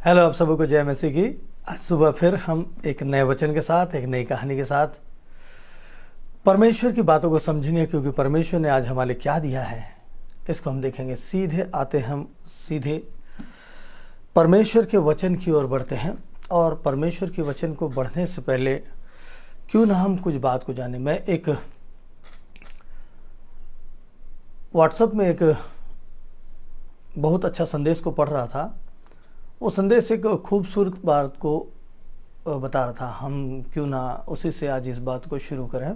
Hello, आप सबको जय मसीह की। आज सुबह फिर हम एक नए वचन के साथ, एक नई कहानी के साथ परमेश्वर की बातों को समझेंगे, क्योंकि परमेश्वर ने आज हमारे लिए क्या दिया है इसको हम देखेंगे। सीधे आते हम सीधे परमेश्वर के वचन की ओर बढ़ते हैं। और परमेश्वर के वचन को बढ़ने से पहले क्यों ना हम कुछ बात को जाने। मैं एक व्हाट्सएप में एक बहुत अच्छा संदेश को पढ़ रहा था। वो संदेश एक खूबसूरत बात को बता रहा था। हम क्यों ना उसी से आज इस बात को शुरू करें।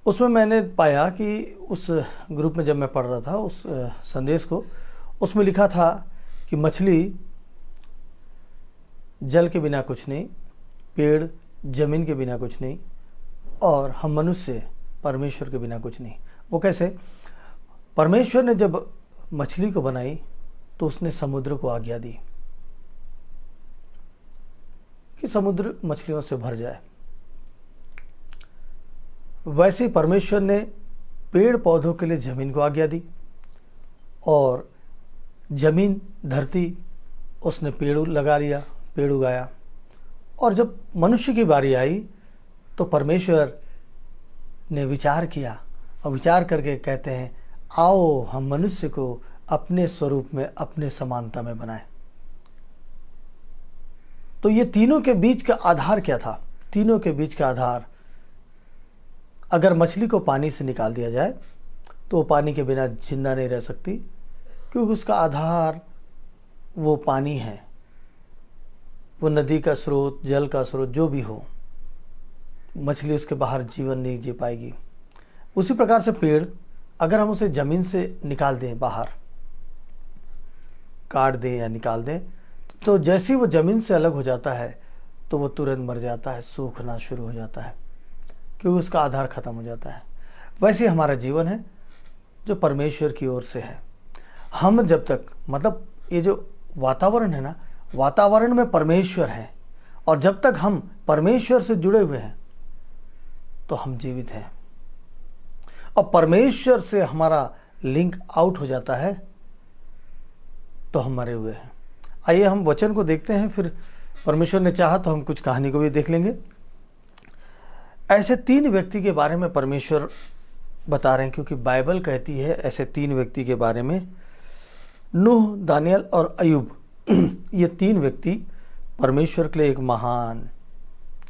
उसमें मैंने पाया कि उस ग्रुप में जब मैं पढ़ रहा था उस संदेश को, उसमें लिखा था कि मछली जल के बिना कुछ नहीं, पेड़ जमीन के बिना कुछ नहीं, और हम मनुष्य परमेश्वर के बिना कुछ नहीं। वो कैसे? परमेश्वर ने जब मछली को बनाई तो उसने समुद्र को आज्ञा दी कि समुद्र मछलियों से भर जाए। वैसे ही परमेश्वर ने पेड़ पौधों के लिए जमीन को आज्ञा दी, और जमीन धरती उसने पेड़ लगा लिया, पेड़ उगाया। और जब मनुष्य की बारी आई तो परमेश्वर ने विचार किया, और विचार करके कहते हैं, आओ हम मनुष्य को अपने स्वरूप में, अपने समानता में बनाएं। तो ये तीनों के बीच का आधार क्या था? तीनों के बीच का आधार, अगर मछली को पानी से निकाल दिया जाए तो वो पानी के बिना जिंदा नहीं रह सकती, क्योंकि उसका आधार वो पानी है। वो नदी का स्रोत, जल का स्रोत जो भी हो, मछली उसके बाहर जीवन नहीं जी पाएगी। उसी प्रकार से पेड़, अगर हम उसे जमीन से निकाल दें, बाहर काट दें या निकाल दें, तो जैसे ही वो ज़मीन से अलग हो जाता है तो वो तुरंत मर जाता है, सूखना शुरू हो जाता है, क्योंकि उसका आधार खत्म हो जाता है। वैसे ही हमारा जीवन है जो परमेश्वर की ओर से है। हम जब तक, मतलब ये जो वातावरण है ना, वातावरण में परमेश्वर है, और जब तक हम परमेश्वर से जुड़े हुए हैं तो हम जीवित हैं। और परमेश्वर से हमारा लिंक आउट हो जाता है तो हम मरे हुए हैं। आइए हम वचन को देखते हैं, फिर परमेश्वर ने चाहा तो हम कुछ कहानी को भी देख लेंगे। ऐसे 3 व्यक्ति के बारे में परमेश्वर बता रहे हैं, क्योंकि बाइबल कहती है ऐसे 3 व्यक्ति के बारे में, नूह, दानियल और अय्यूब। ये 3 व्यक्ति परमेश्वर के लिए एक महान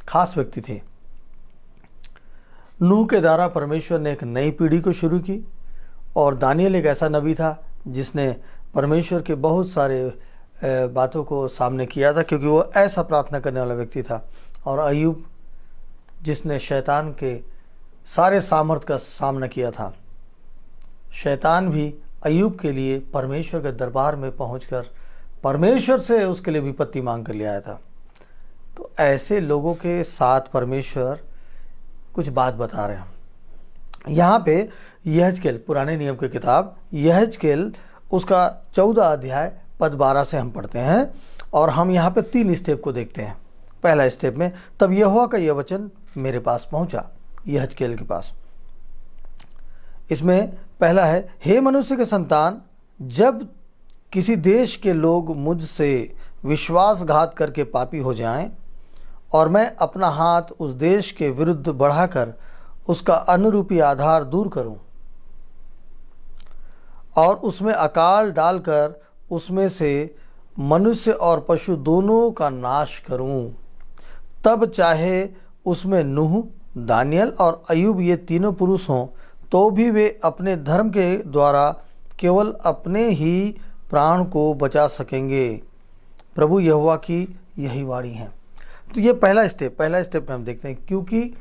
खास व्यक्ति थे। नूह के द्वारा परमेश्वर ने एक नई पीढ़ी को शुरू की, और दानियल एक ऐसा नबी था जिसने परमेश्वर के बहुत सारे बातों को सामने किया था, क्योंकि वो ऐसा प्रार्थना करने वाला व्यक्ति था। और अय्यूब जिसने शैतान के सारे सामर्थ का सामना किया था। शैतान भी अय्यूब के लिए परमेश्वर के दरबार में पहुंचकर परमेश्वर से उसके लिए विपत्ति मांग कर ले आया था। तो ऐसे लोगों के साथ परमेश्वर कुछ बात बता रहे हैं। यहाँ पे यहेजकेल, पुराने नियम की किताब यहेजकेल, उसका 14 अध्याय पद 12 से हम पढ़ते हैं, और हम यहाँ पे 3 स्टेप को देखते हैं। पहला स्टेप में, तब यहोवा का यह वचन मेरे पास पहुंचा, यहेजकेल के पास। इसमें पहला है, हे मनुष्य के संतान, जब किसी देश के लोग मुझसे विश्वासघात करके पापी हो जाएं, और मैं अपना हाथ उस देश के विरुद्ध बढ़ाकर उसका अनुरूपी आधार दूर करूं, और उसमें अकाल डालकर उसमें से मनुष्य और पशु दोनों का नाश करूं, तब चाहे उसमें नूह, दानियल और अय्यूब ये तीनों पुरुष हों, तो भी वे अपने धर्म के द्वारा केवल अपने ही प्राण को बचा सकेंगे। प्रभु यहोवा की यही वाणी है। तो ये पहला स्टेप में हम देखते हैं, क्योंकि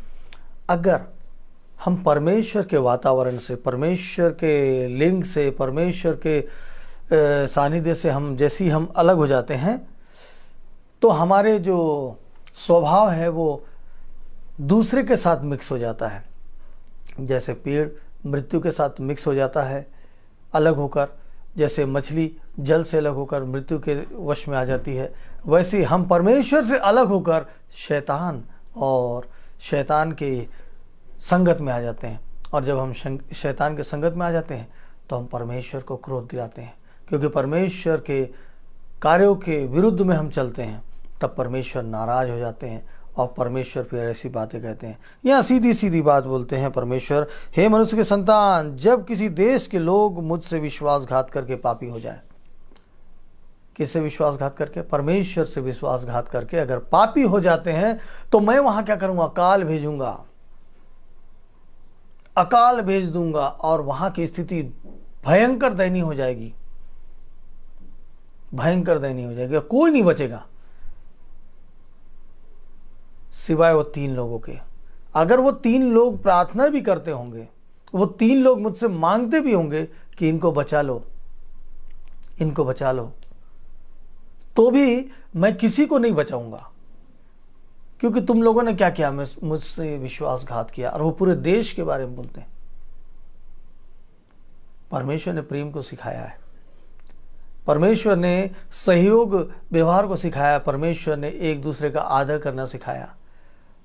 अगर हम परमेश्वर के वातावरण से, परमेश्वर के लिंग से, परमेश्वर के सानिध्य से हम अलग हो जाते हैं, तो हमारे जो स्वभाव है वो दूसरे के साथ मिक्स हो जाता है। जैसे पेड़ मृत्यु के साथ मिक्स हो जाता है अलग होकर, जैसे मछली जल से अलग होकर मृत्यु के वश में आ जाती है, वैसे हम परमेश्वर से अलग होकर शैतान और शैतान के संगत में आ जाते हैं। और जब हम शैतान के संगत में आ जाते हैं तो हम परमेश्वर को क्रोध दिलाते हैं, क्योंकि परमेश्वर के कार्यों के विरुद्ध में हम चलते हैं, तब परमेश्वर नाराज हो जाते हैं और परमेश्वर फिर ऐसी बातें कहते हैं। यहाँ सीधी सीधी बात बोलते हैं परमेश्वर, हे मनुष्य के संतान, जब किसी देश के लोग मुझसे विश्वासघात करके पापी हो जाए। किससे विश्वासघात करके? परमेश्वर से विश्वासघात करके अगर पापी हो जाते हैं तो मैं वहां क्या करूंगा? अकाल भेजूंगा, अकाल भेज दूंगा और वहां की स्थिति भयंकर दयनीय हो जाएगी, भयंकर दयनीय हो जाएगी। कोई नहीं बचेगा सिवाय वो 3 लोगों के। अगर वो 3 लोग प्रार्थना भी करते होंगे, वो 3 लोग मुझसे मांगते भी होंगे कि इनको बचा लो, इनको बचा लो, तो भी मैं किसी को नहीं बचाऊंगा, क्योंकि तुम लोगों ने क्या किया? मुझसे विश्वासघात किया। और वो पूरे देश के बारे में बोलते हैं। परमेश्वर ने प्रेम को सिखाया है, परमेश्वर ने सहयोग व्यवहार को सिखाया, परमेश्वर ने एक दूसरे का आदर करना सिखाया,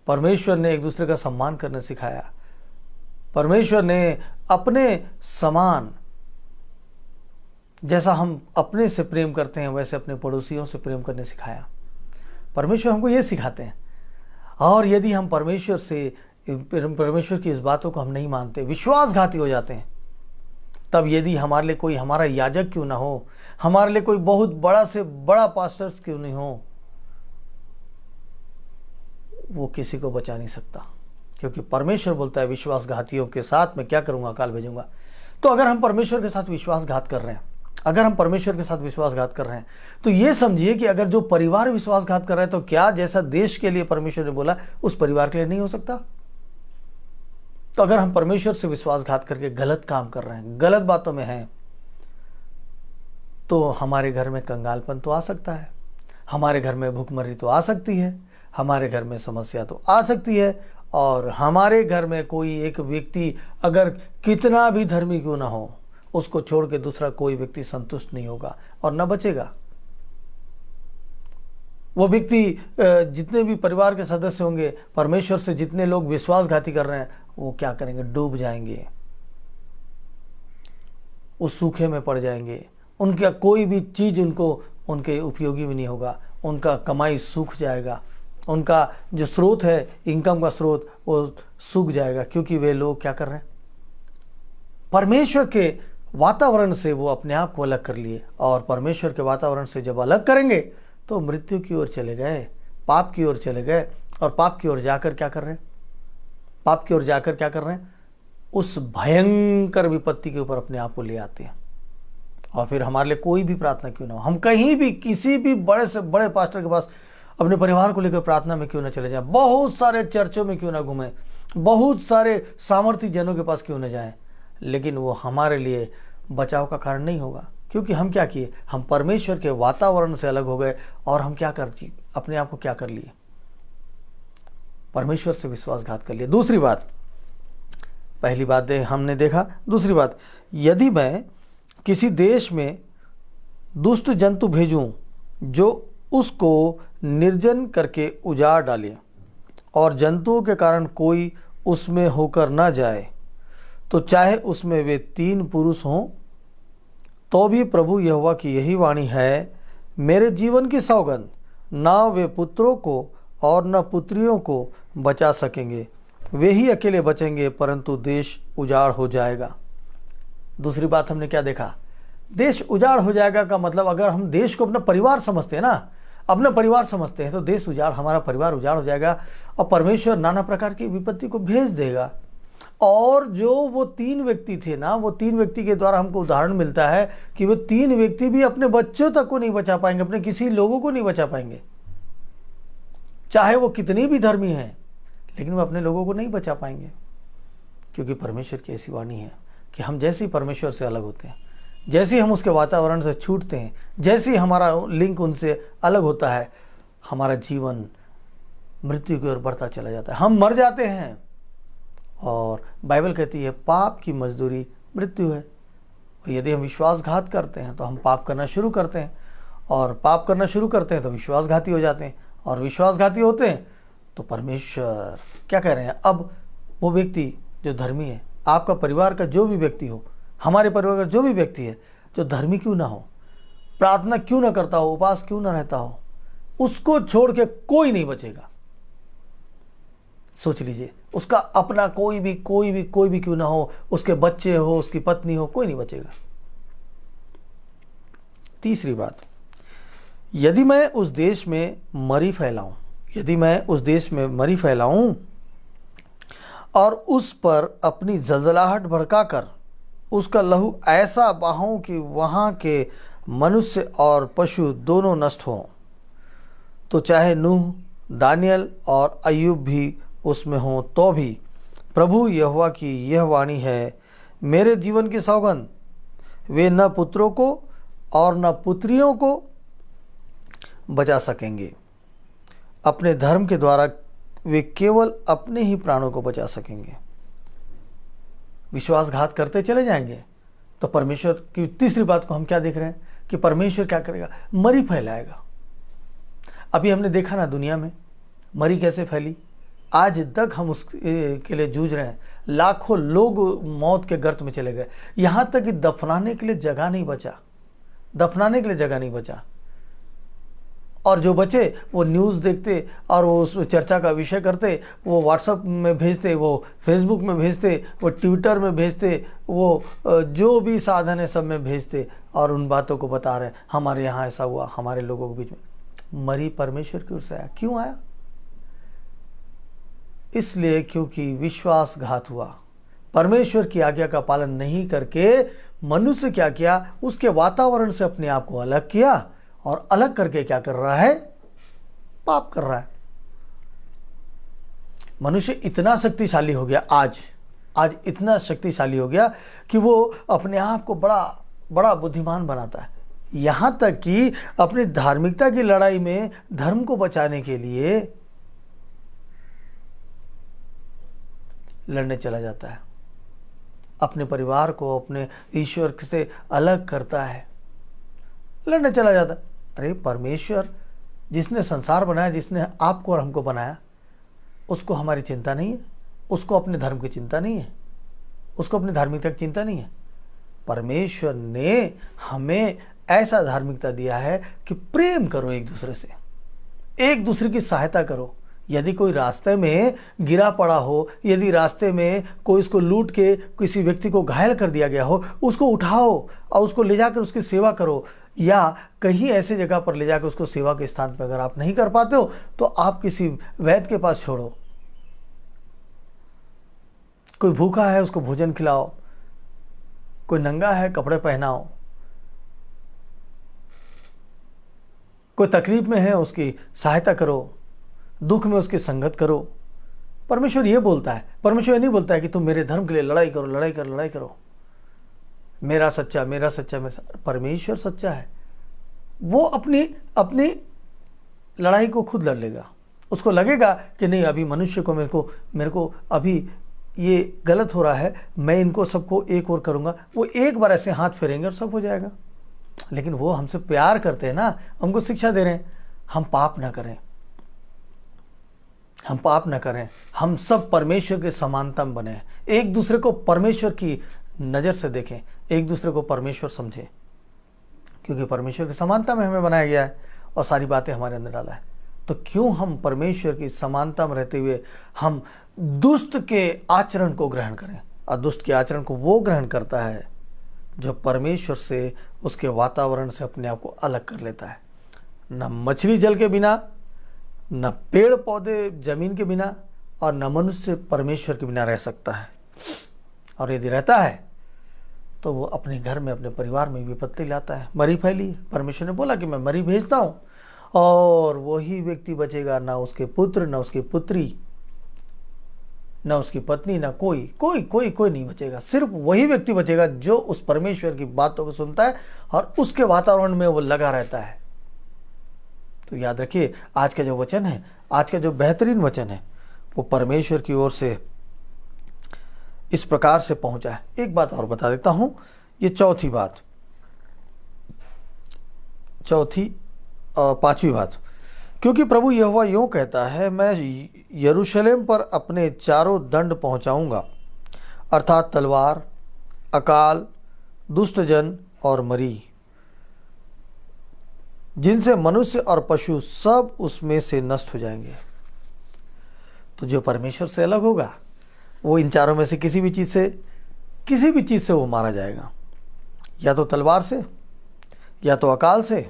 परमेश्वर ने एक दूसरे का सम्मान करना सिखाया, परमेश्वर ने अपने समान, जैसा हम अपने से प्रेम करते हैं वैसे अपने पड़ोसियों से प्रेम करने सिखाया। परमेश्वर हमको ये सिखाते हैं। और यदि हम परमेश्वर की इस बातों को हम नहीं मानते, विश्वासघाती हो जाते हैं, तब यदि हमारे लिए कोई हमारा याजक क्यों ना हो, हमारे लिए कोई बहुत बड़ा से बड़ा पास्टर्स क्यों नहीं हो, वो किसी को बचा नहीं सकता, क्योंकि परमेश्वर बोलता है विश्वासघातियों के साथ मैं क्या करूंगा? अकाल भेजूंगा। तो अगर हम परमेश्वर के साथ विश्वासघात कर रहे हैं, अगर हम परमेश्वर के साथ विश्वासघात कर रहे हैं, तो ये समझिए कि अगर जो परिवार विश्वासघात कर रहा है, तो क्या जैसा देश के लिए परमेश्वर ने बोला उस परिवार के लिए नहीं हो सकता? तो अगर हम परमेश्वर से विश्वासघात करके गलत काम कर रहे हैं, गलत बातों में हैं, तो हमारे घर में कंगालपन तो आ सकता है, हमारे घर में भूखमरी तो आ सकती है, हमारे घर में समस्या तो आ सकती है, और हमारे घर में कोई एक व्यक्ति अगर कितना भी धर्मी क्यों ना हो, उसको छोड़ के दूसरा कोई व्यक्ति संतुष्ट नहीं होगा और न बचेगा। वो व्यक्ति, जितने भी परिवार के सदस्य होंगे, परमेश्वर से जितने लोग विश्वासघाती कर रहे हैं, वो क्या करेंगे? डूब जाएंगे, उस सूखे में पड़ जाएंगे, उनका कोई भी चीज उनके उपयोगी भी नहीं होगा, उनका कमाई सूख जाएगा, उनका जो स्रोत है, इनकम का स्रोत, वो सूख जाएगा, क्योंकि वे लोग क्या कर रहे हैं? परमेश्वर के वातावरण से वो अपने आप को अलग कर लिए, और परमेश्वर के वातावरण से जब अलग करेंगे तो मृत्यु की ओर चले गए, पाप की ओर चले गए, और पाप की ओर जाकर क्या कर रहे हैं? पाप की ओर जाकर क्या कर रहे हैं? उस भयंकर विपत्ति के ऊपर अपने आप को ले आते हैं। और फिर हमारे लिए कोई भी प्रार्थना क्यों ना हो, हम कहीं भी किसी भी बड़े से बड़े पास्टर के पास अपने परिवार को लेकर प्रार्थना में क्यों ना चले जाएं, बहुत सारे चर्चों में क्यों ना घूमें, बहुत सारे सामर्थी जनों के पास क्यों ना जाएं, लेकिन वो हमारे लिए बचाव का कारण नहीं होगा, क्योंकि हम क्या किए? हम परमेश्वर के वातावरण से अलग हो गए, और हम क्या करते? अपने आप को क्या कर लिए? परमेश्वर से विश्वासघात कर लिए। दूसरी बात, पहली बात हमने देखा, दूसरी बात, यदि मैं किसी देश में दुष्ट जंतु भेजूं जो उसको निर्जन करके उजाड़ डाले, और जंतुओं के कारण कोई उसमें होकर न जाए, तो चाहे उसमें वे 3 पुरुष हों, तो भी प्रभु यहोवा की यही वाणी है, मेरे जीवन की सौगंध, ना वे पुत्रों को और न पुत्रियों को बचा सकेंगे, वे ही अकेले बचेंगे, परंतु देश उजाड़ हो जाएगा। दूसरी बात हमने क्या देखा? देश उजाड़ हो जाएगा का मतलब, अगर हम देश को अपना परिवार समझते हैं ना, अपना परिवार समझते हैं, तो देश उजाड़, हमारा परिवार उजाड़ हो जाएगा, और परमेश्वर नाना प्रकार की विपत्ति को भेज देगा। और जो वो 3 व्यक्ति थे ना, वो 3 व्यक्ति के द्वारा हमको उदाहरण मिलता है कि वो 3 व्यक्ति भी अपने बच्चों तक को नहीं बचा पाएंगे, अपने किसी लोगों को नहीं बचा पाएंगे, चाहे वो कितनी भी धर्मी हैं, लेकिन वो अपने लोगों को नहीं बचा पाएंगे, क्योंकि परमेश्वर की ऐसी वाणी है कि हम जैसे ही परमेश्वर से अलग होते हैं, जैसे ही हम उसके वातावरण से छूटते हैं, जैसे ही हमारा लिंक उनसे अलग होता है, हमारा जीवन मृत्यु की ओर बढ़ता चला जाता है, हम मर जाते हैं। और बाइबल कहती है पाप की मजदूरी मृत्यु है। और यदि हम विश्वासघात करते हैं तो हम पाप करना शुरू करते हैं, और पाप करना शुरू करते हैं तो विश्वासघाती हो जाते हैं, और विश्वासघाती होते हैं तो परमेश्वर क्या कह रहे हैं? अब वो व्यक्ति जो धर्मी है, आपका परिवार का जो भी व्यक्ति हो, हमारे परिवार का जो भी व्यक्ति है जो धर्मी क्यों ना हो, प्रार्थना क्यों ना करता हो, उपवास क्यों ना रहता हो, उसको छोड़ के कोई नहीं बचेगा। सोच लीजिए, उसका अपना कोई भी क्यों ना हो, उसके बच्चे हो, उसकी पत्नी हो, कोई नहीं बचेगा। तीसरी बात, यदि मैं उस देश में मरी फैलाऊं, यदि मैं उस देश में मरी फैलाऊं और उस पर अपनी जलजलाहट भड़काकर उसका लहू ऐसा बहाऊं कि वहाँ के मनुष्य और पशु दोनों नष्ट हों, तो चाहे नूह, दानियल और अय्यूब भी उसमें हों, तो भी प्रभु यहोवा की यह वाणी है, मेरे जीवन की सौगंध, वे न पुत्रों को और न पुत्रियों को बचा सकेंगे। अपने धर्म के द्वारा वे केवल अपने ही प्राणों को बचा सकेंगे। विश्वासघात करते चले जाएंगे तो परमेश्वर की तीसरी बात को हम क्या देख रहे हैं कि परमेश्वर क्या करेगा, मरी फैलाएगा। अभी हमने देखा ना दुनिया में मरी कैसे फैली, आज तक हम उसके लिए जूझ रहे हैं। लाखों लोग मौत के गर्त में चले गए, यहाँ तक कि दफनाने के लिए जगह नहीं बचा, दफनाने के लिए जगह नहीं बचा। और जो बचे वो न्यूज़ देखते और वो उस चर्चा का विषय करते, वो व्हाट्सएप में भेजते, वो फेसबुक में भेजते, वो ट्विटर में भेजते, वो जो भी साधन है सब में भेजते और उन बातों को बता रहे, हमारे यहाँ ऐसा हुआ, हमारे लोगों के बीच में। मरी परमेश्वर की ओर से आया। क्यों आया? इसलिए क्योंकि विश्वासघात हुआ। परमेश्वर की आज्ञा का पालन नहीं करके मनुष्य क्या किया, उसके वातावरण से अपने आप को अलग किया और अलग करके क्या कर रहा है, पाप कर रहा है। मनुष्य इतना शक्तिशाली हो गया, आज इतना शक्तिशाली हो गया कि वो अपने आप को बड़ा बुद्धिमान बनाता है। यहां तक कि अपनी धार्मिकता की लड़ाई में धर्म को बचाने के लिए लड़ने चला जाता है, अपने परिवार को अपने ईश्वर से अलग करता है, लड़ने चला जाता है। अरे परमेश्वर जिसने संसार बनाया, जिसने आपको और हमको बनाया, उसको हमारी चिंता नहीं है, उसको अपने धर्म की चिंता नहीं है, उसको अपनी धार्मिकता की चिंता नहीं है। परमेश्वर ने हमें ऐसा धार्मिकता दिया है कि प्रेम करो एक दूसरे से, एक दूसरे की सहायता करो। यदि कोई रास्ते में गिरा पड़ा हो, यदि रास्ते में कोई उसको लूट के किसी व्यक्ति को घायल कर दिया गया हो, उसको उठाओ और उसको ले जाकर उसकी सेवा करो। या कहीं ऐसे जगह पर ले जाकर उसको सेवा के स्थान पर अगर आप नहीं कर पाते हो तो आप किसी वैद्य के पास छोड़ो। कोई भूखा है उसको भोजन खिलाओ, कोई नंगा है कपड़े पहनाओ, कोई तकलीफ में है उसकी सहायता करो, दुख में उसकी संगत करो। परमेश्वर ये बोलता है, परमेश्वर नहीं बोलता है कि तुम मेरे धर्म के लिए लड़ाई करो, मेरा सच्चा। परमेश्वर सच्चा है, वो अपनी लड़ाई को खुद लड़ लेगा। उसको लगेगा कि नहीं, अभी मनुष्य को मेरे को अभी ये गलत हो रहा है, मैं इनको सबको एक और करूंगा। वो एक बार ऐसे हाथ फेरेंगे और सब हो जाएगा। लेकिन वो हमसे प्यार करते हैं ना, हमको शिक्षा दे रहे हैं, हम पाप ना करें, हम सब परमेश्वर के समानता में बने, एक दूसरे को परमेश्वर की नज़र से देखें, एक दूसरे को परमेश्वर समझें, क्योंकि परमेश्वर की समानता में हमें बनाया गया है और सारी बातें हमारे अंदर डाला है। तो क्यों हम परमेश्वर की समानता में रहते हुए हम दुष्ट के आचरण को ग्रहण करें? और दुष्ट के आचरण को वो ग्रहण करता है जो परमेश्वर से, उसके वातावरण से अपने आप को अलग कर लेता है। न मछली जल के बिना, न पेड़ पौधे जमीन के बिना, और न मनुष्य परमेश्वर के बिना रह सकता है। और यदि रहता है तो वो अपने घर में, अपने परिवार में विपत्ति लाता है। मरी फैली, परमेश्वर ने बोला कि मैं मरी भेजता हूँ और वही व्यक्ति बचेगा, ना उसके पुत्र, ना उसकी पुत्री, ना उसकी पत्नी, ना कोई नहीं बचेगा। सिर्फ वही व्यक्ति बचेगा जो उस परमेश्वर की बातों को सुनता है और उसके वातावरण में वो लगा रहता है। तो याद रखिए, आज का जो वचन है, आज का जो बेहतरीन वचन है, वो परमेश्वर की ओर से इस प्रकार से पहुंचा है। एक बात और बता देता हूं, ये पांचवी बात, क्योंकि प्रभु यहोवा यूं कहता है, मैं यरूशलेम पर अपने चारों दंड पहुंचाऊंगा, अर्थात तलवार, अकाल, दुष्ट जन और मरी। जिनसे मनुष्य और पशु सब उसमें से नष्ट हो जाएंगे। तो जो परमेश्वर से अलग होगा वो इन चारों में से किसी भी चीज़ से वो मारा जाएगा, या तो तलवार से, या तो अकाल से,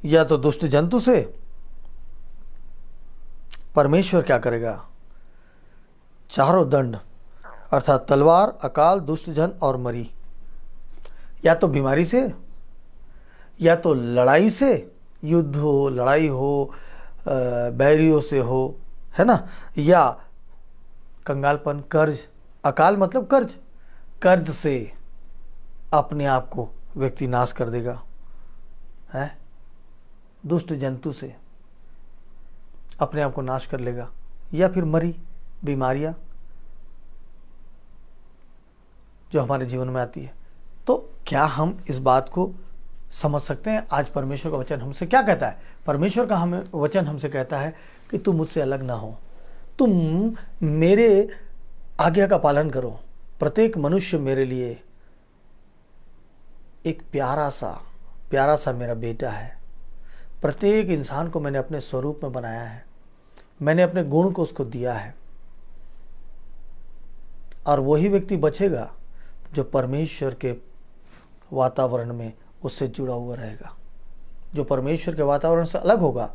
या तो दुष्ट जंतु से। परमेश्वर क्या करेगा? चारों दंड अर्थात तलवार, अकाल, दुष्ट जन और मरी, या तो बीमारी से, या तो लड़ाई से, युद्ध हो, लड़ाई हो, बैरियों से हो, है ना, या कंगालपन, कर्ज, अकाल मतलब कर्ज से अपने आप को व्यक्ति नाश कर देगा, है, दुष्ट जंतु से अपने आप को नाश कर लेगा, या फिर मरी, बीमारियां जो हमारे जीवन में आती है। तो क्या हम इस बात को समझ सकते हैं? आज परमेश्वर का वचन हमसे क्या कहता है? परमेश्वर का हमें वचन हमसे कहता है कि तुम मुझसे अलग ना हो, तुम मेरे आज्ञा का पालन करो। प्रत्येक मनुष्य मेरे लिए एक प्यारा सा मेरा बेटा है। प्रत्येक इंसान को मैंने अपने स्वरूप में बनाया है, मैंने अपने गुण को उसको दिया है, और वही व्यक्ति बचेगा जो परमेश्वर के वातावरण में उससे जुड़ा हुआ रहेगा। जो परमेश्वर के वातावरण से अलग होगा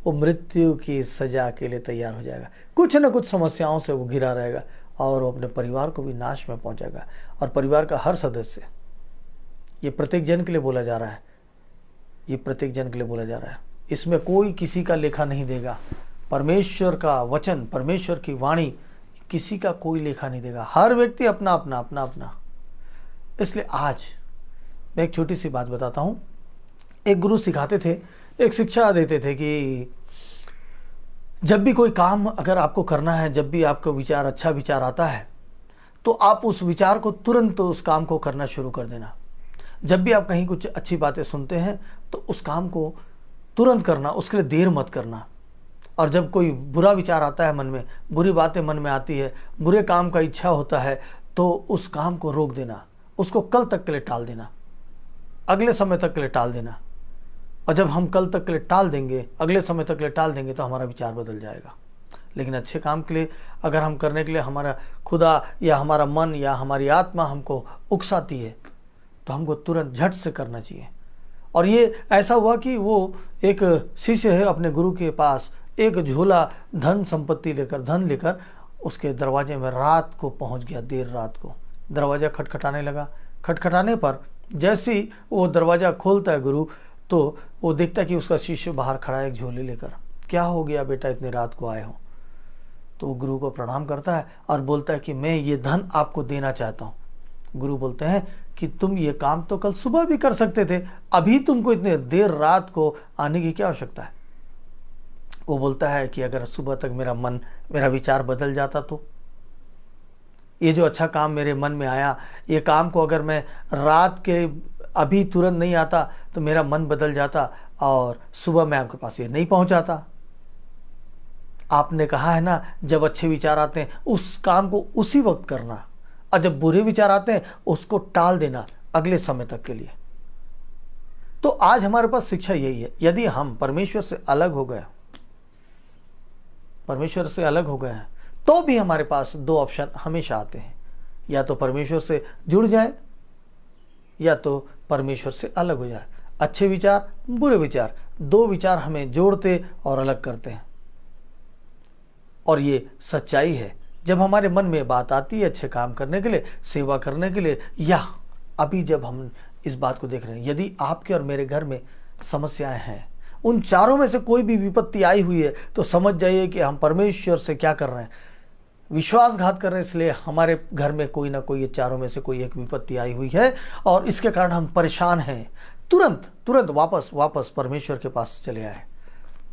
वो मृत्यु की सजा के लिए तैयार हो जाएगा, कुछ न कुछ समस्याओं से वो घिरा रहेगा, और वो अपने परिवार को भी नाश में पहुंचाएगा। और परिवार का हर सदस्य, ये प्रत्येक जन के लिए बोला जा रहा है, ये प्रत्येक जन के लिए बोला जा रहा है। इसमें कोई किसी का लेखा नहीं देगा। परमेश्वर का वचन, परमेश्वर की वाणी, किसी का कोई लेखा नहीं देगा। हर व्यक्ति अपना अपना। इसलिए आज मैं एक छोटी सी बात बताता हूँ। एक गुरु सिखाते थे, एक शिक्षा देते थे कि जब भी कोई काम अगर आपको करना है, जब भी आपको अच्छा विचार आता है, तो आप उस विचार को तुरंत उस काम को करना शुरू कर देना। जब भी आप कहीं कुछ अच्छी बातें सुनते हैं तो उस काम को तुरंत करना, उसके लिए देर मत करना। और जब कोई बुरा विचार आता है मन में, बुरी बातें मन में आती है, बुरे काम का इच्छा होता है, तो उस काम को रोक देना, उसको कल तक के लिए टाल देना, अगले समय तक के लिए टाल देना। और जब हम कल तक के लिए टाल देंगे, अगले समय तक के लिए टाल देंगे, तो हमारा विचार बदल जाएगा। लेकिन अच्छे काम के लिए अगर हम करने के लिए हमारा खुदा या हमारा मन या हमारी आत्मा हमको उकसाती है, तो हमको तुरंत झट से करना चाहिए। और ये ऐसा हुआ कि वो एक शिष्य है, अपने गुरु के पास एक झोला धन लेकर उसके दरवाजे में रात को पहुंच गया। देर रात को दरवाज़ा खटखटाने लगा। खटखटाने पर जैसे ही वो दरवाज़ा खोलता है गुरु, तो वो देखता है कि उसका शिष्य बाहर खड़ा है एक झोले लेकर। क्या हो गया बेटा, इतने रात को आए हो? तो वो गुरु को प्रणाम करता है और बोलता है कि मैं ये धन आपको देना चाहता हूँ। गुरु बोलते हैं कि तुम ये काम तो कल सुबह भी कर सकते थे, अभी तुमको इतने देर रात को आने की क्या आवश्यकता है? वो बोलता है कि अगर सुबह तक मेरा विचार बदल जाता, तो ये जो अच्छा काम मेरे मन में आया, ये काम को अगर मैं रात के अभी तुरंत नहीं आता तो मेरा मन बदल जाता और सुबह मैं आपके पास ये नहीं पहुंचाता। आपने कहा है ना, जब अच्छे विचार आते हैं उस काम को उसी वक्त करना, और जब बुरे विचार आते हैं उसको टाल देना अगले समय तक के लिए। तो आज हमारे पास शिक्षा यही है, यदि हम परमेश्वर से अलग हो गए हैं, तो भी हमारे पास दो ऑप्शन हमेशा आते हैं, या तो परमेश्वर से जुड़ जाए या तो परमेश्वर से अलग हो जाए। अच्छे विचार, बुरे विचार, दो विचार हमें जोड़ते और अलग करते हैं। और ये सच्चाई है। जब हमारे मन में बात आती है अच्छे काम करने के लिए, सेवा करने के लिए, या अभी जब हम इस बात को देख रहे हैं, यदि आपके और मेरे घर में समस्याएं हैं, उन चारों में से कोई भी विपत्ति आई हुई है, तो समझ जाइए कि हम परमेश्वर से क्या कर रहे हैं, विश्वासघात कर रहे हैं। इसलिए हमारे घर में कोई ना कोई, ये चारों में से कोई एक विपत्ति आई हुई है और इसके कारण हम परेशान हैं। तुरंत वापस परमेश्वर के पास चले आए,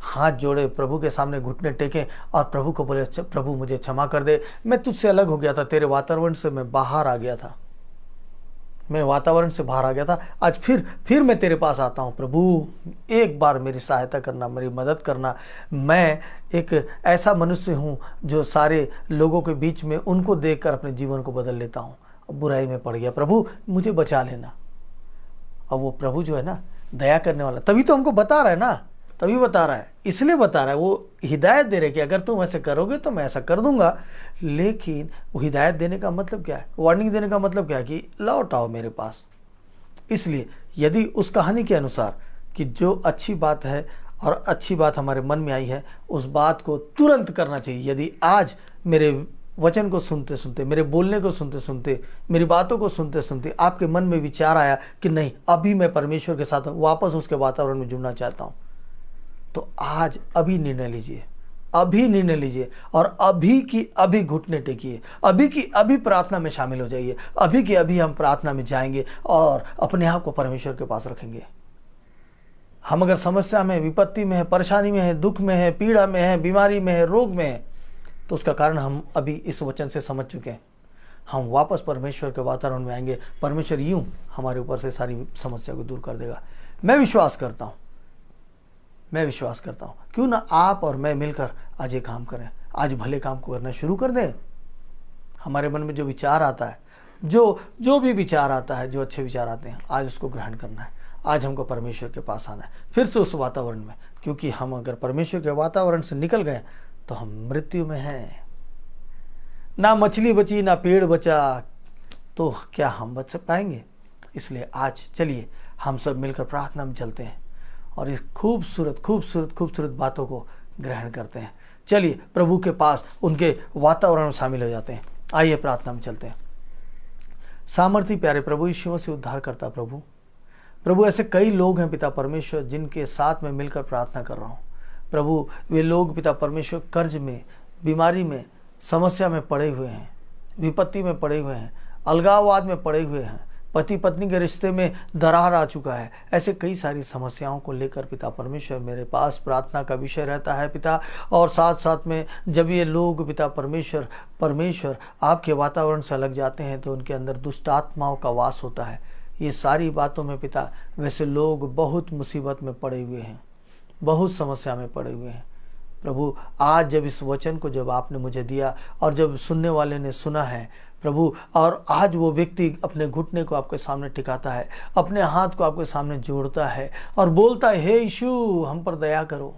हाथ जोड़े, प्रभु के सामने घुटने टेके और प्रभु को बोले, प्रभु मुझे क्षमा कर दे, मैं तुझसे अलग हो गया था, तेरे वातावरण से मैं बाहर आ गया था, आज फिर मैं तेरे पास आता हूँ। प्रभु एक बार मेरी सहायता करना, मेरी मदद करना। मैं एक ऐसा मनुष्य हूँ जो सारे लोगों के बीच में उनको देखकर अपने जीवन को बदल लेता हूँ, बुराई में पड़ गया, प्रभु मुझे बचा लेना। और वो प्रभु जो है ना, दया करने वाला, तभी तो हमको बता रहा है ना, तभी बता रहा है, इसलिए बता रहा है, वो हिदायत दे रहे कि अगर तुम ऐसे करोगे तो मैं ऐसा कर दूंगा। लेकिन वो हिदायत देने का मतलब क्या है, वार्निंग देने का मतलब क्या है कि लौट आओ मेरे पास। इसलिए यदि उस कहानी के अनुसार कि जो अच्छी बात है और अच्छी बात हमारे मन में आई है, उस बात को तुरंत करना चाहिए। यदि आज मेरे वचन को सुनते सुनते, मेरे बोलने को सुनते सुनते, मेरी बातों को सुनते सुनते आपके मन में विचार आया कि नहीं, अभी मैं परमेश्वर के साथ वापस उसके वातावरण में जुड़ना चाहता हूँ, तो आज अभी निर्णय लीजिए, अभी निर्णय लीजिए और अभी की अभी घुटने टेकिए, अभी की अभी प्रार्थना में शामिल हो जाइए। अभी की अभी हम प्रार्थना में जाएंगे और अपने आप को परमेश्वर के पास रखेंगे। हम अगर समस्या में, विपत्ति में है, परेशानी में है, दुख में है, पीड़ा में है, बीमारी में है, रोग में है, तो उसका कारण हम अभी इस वचन से समझ चुके हैं। हम वापस परमेश्वर के वातावरण में आएंगे, परमेश्वर यूं हमारे ऊपर से सारी समस्या को दूर कर देगा। मैं विश्वास करता हूं, मैं विश्वास करता हूं। क्यों ना आप और मैं मिलकर आज ये काम करें, आज भले काम को करना शुरू कर दें। हमारे मन में जो विचार आता है, जो भी विचार आता है, जो अच्छे विचार आते हैं, आज उसको ग्रहण करना है। आज हमको परमेश्वर के पास आना है, फिर से उस वातावरण में, क्योंकि हम अगर परमेश्वर के वातावरण से निकल गए तो हम मृत्यु में हैं। ना मछली बची, ना पेड़ बचा, तो क्या हम बच पाएंगे? इसलिए आज चलिए हम सब मिलकर प्रार्थना में चलते हैं और इस खूबसूरत खूबसूरत खूबसूरत बातों को ग्रहण करते हैं। चलिए प्रभु के पास, उनके वातावरण में शामिल हो जाते हैं। आइए प्रार्थना में चलते हैं। सामर्थी प्यारे प्रभु यीशु से उद्धार करता प्रभु, ऐसे कई लोग हैं पिता परमेश्वर जिनके साथ में मिलकर प्रार्थना कर रहा हूँ। प्रभु वे लोग पिता परमेश्वर कर्ज में, बीमारी में, समस्या में पड़े हुए हैं, विपत्ति में पड़े हुए हैं, अलगाववाद में पड़े हुए हैं, पति पत्नी के रिश्ते में दरार आ चुका है। ऐसे कई सारी समस्याओं को लेकर पिता परमेश्वर मेरे पास प्रार्थना का विषय रहता है पिता। और साथ साथ में जब ये लोग पिता परमेश्वर आपके वातावरण से अलग जाते हैं तो उनके अंदर दुष्ट आत्माओं का वास होता है। ये सारी बातों में पिता वैसे लोग बहुत मुसीबत में पड़े हुए हैं, बहुत समस्या में पड़े हुए हैं। प्रभु आज जब इस वचन को जब आपने मुझे दिया और जब सुनने वाले ने सुना है प्रभु, और आज वो व्यक्ति अपने घुटने को आपके सामने टिकाता है, अपने हाथ को आपके सामने जोड़ता है और बोलता है, हे यीशु हम पर दया करो,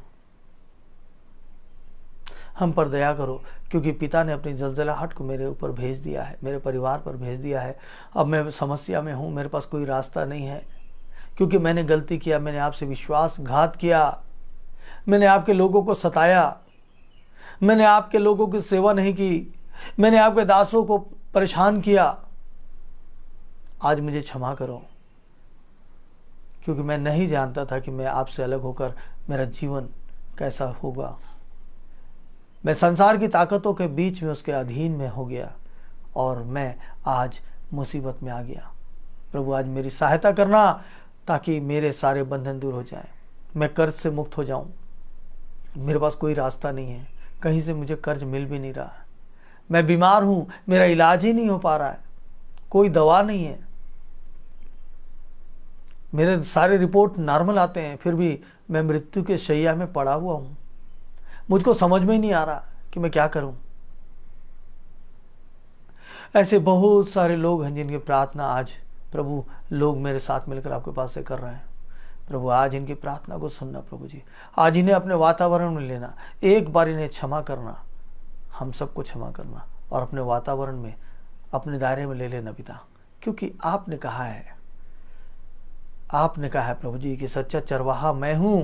हम पर दया करो, क्योंकि पिता ने अपनी जलजलाहट को मेरे ऊपर भेज दिया है, मेरे परिवार पर भेज दिया है। अब मैं समस्या में हूँ, मेरे पास कोई रास्ता नहीं है, क्योंकि मैंने गलती किया, मैंने आपसे विश्वासघात किया, मैंने आपके लोगों को सताया, मैंने आपके लोगों की सेवा नहीं की, मैंने आपके दासों को परेशान किया। आज मुझे क्षमा करो, क्योंकि मैं नहीं जानता था कि मैं आपसे अलग होकर मेरा जीवन कैसा होगा। मैं संसार की ताकतों के बीच में उसके अधीन में हो गया और मैं आज मुसीबत में आ गया। प्रभु आज मेरी सहायता करना ताकि मेरे सारे बंधन दूर हो जाएं, मैं कर्ज से मुक्त हो जाऊं। मेरे पास कोई रास्ता नहीं है, कहीं से मुझे कर्ज मिल भी नहीं रहा है, मैं बीमार हूं, मेरा इलाज ही नहीं हो पा रहा है, कोई दवा नहीं है, मेरे सारे रिपोर्ट नॉर्मल आते हैं, फिर भी मैं मृत्यु के शैया में पड़ा हुआ हूं। मुझको समझ में ही नहीं आ रहा कि मैं क्या करूं। ऐसे बहुत सारे लोग हैं जिनकी प्रार्थना आज प्रभु लोग मेरे साथ मिलकर आपके पास से कर रहे हैं। प्रभु आज इनकी प्रार्थना को सुनना प्रभु जी, आज इन्हें अपने वातावरण में लेना, एक बार इन्हें क्षमा करना, हम सबको क्षमा करना और अपने वातावरण में, अपने दायरे में ले लेना पिता, क्योंकि आपने कहा है प्रभु जी कि सच्चा चरवाहा मैं हूं,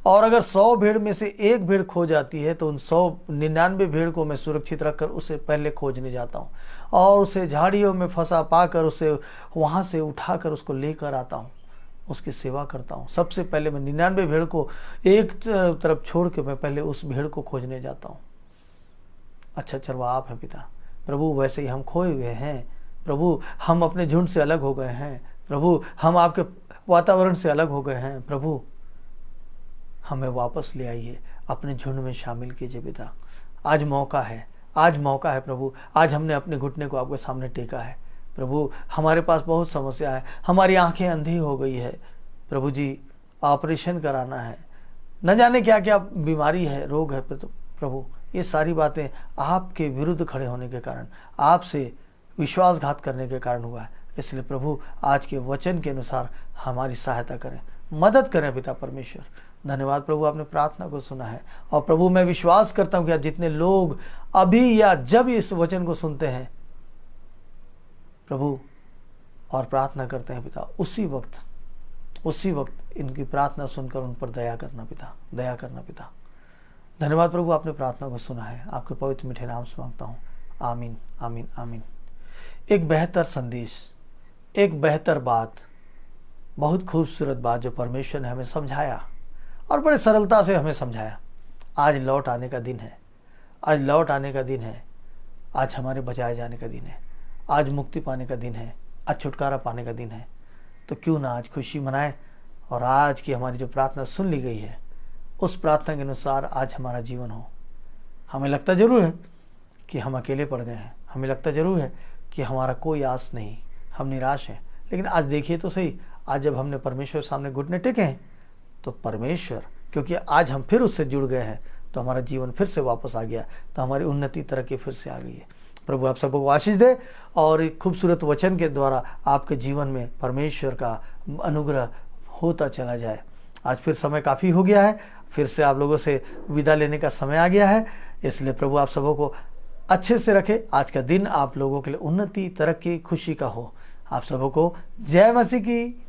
और अगर 100 भेड़ में से एक भेड़ खो जाती है तो उन 199 भेड़ को मैं सुरक्षित रखकर उसे पहले खोजने जाता हूँ और उसे झाड़ियों में फंसा पाकर उसे वहाँ से उठाकर उसको लेकर आता हूँ, उसकी सेवा करता हूँ। सबसे पहले मैं 99 भेड़ को एक तरफ छोड़ के मैं पहले उस भेड़ को खोजने जाता हूँ। अच्छा चरवाहा आप हैं पिता। प्रभु वैसे ही हम खोए हुए हैं प्रभु, हम अपने झुंड से अलग हो गए हैं प्रभु, हम आपके वातावरण से अलग हो गए हैं प्रभु, हमें वापस ले आइए, अपने झुंड में शामिल कीजिए पिता। आज मौका है, आज मौका है प्रभु, आज हमने अपने घुटने को आपके सामने टेका है प्रभु। हमारे पास बहुत समस्या है, हमारी आंखें अंधी हो गई है प्रभु जी, ऑपरेशन कराना है, न जाने क्या क्या बीमारी है, रोग है प्रभु। ये सारी बातें आपके विरुद्ध खड़े होने के कारण, आपसे विश्वासघात करने के कारण हुआ है। इसलिए प्रभु आज के वचन के अनुसार हमारी सहायता करें, मदद करें पिता परमेश्वर। धन्यवाद प्रभु, आपने प्रार्थना को सुना है। और प्रभु मैं विश्वास करता हूँ कि आज जितने लोग अभी या जब इस वचन को सुनते हैं प्रभु और प्रार्थना करते हैं पिता, उसी वक्त इनकी प्रार्थना सुनकर उन पर दया करना पिता, दया करना पिता। धन्यवाद प्रभु, आपने प्रार्थना को सुना है। आपके पवित्र मीठे नाम से मांगता हूँ, आमीन आमीन आमीन। एक बेहतर संदेश, एक बेहतर बात, बहुत खूबसूरत बात जो परमेश्वर ने हमें समझाया और बड़े सरलता से हमें समझाया। आज लौट आने का दिन है, आज लौट आने का दिन है, आज हमारे बचाए जाने का दिन है, आज मुक्ति पाने का दिन है, आज छुटकारा पाने का दिन है। तो क्यों ना आज खुशी मनाएं और आज की हमारी जो प्रार्थना सुन ली गई है उस प्रार्थना के अनुसार आज हमारा जीवन हो। हमें लगता जरूर है कि हम अकेले पड़ गए हैं, हमें लगता जरूर है कि हमारा कोई आस नहीं, हम निराश हैं, लेकिन आज देखिए तो सही, आज जब हमने परमेश्वर सामने घुटने टेके हैं तो परमेश्वर, क्योंकि आज हम फिर उससे जुड़ गए हैं तो हमारा जीवन फिर से वापस आ गया, तो हमारी उन्नति तरक्की फिर से आ गई है। प्रभु आप सबको आशीष दे और एक खूबसूरत वचन के द्वारा आपके जीवन में परमेश्वर का अनुग्रह होता चला जाए। आज फिर समय काफ़ी हो गया है, फिर से आप लोगों से विदा लेने का समय आ गया है, इसलिए प्रभु आप सबों को अच्छे से रखे। आज का दिन आप लोगों के लिए उन्नति तरक्की खुशी का हो। आप सबों को जय मसीह की।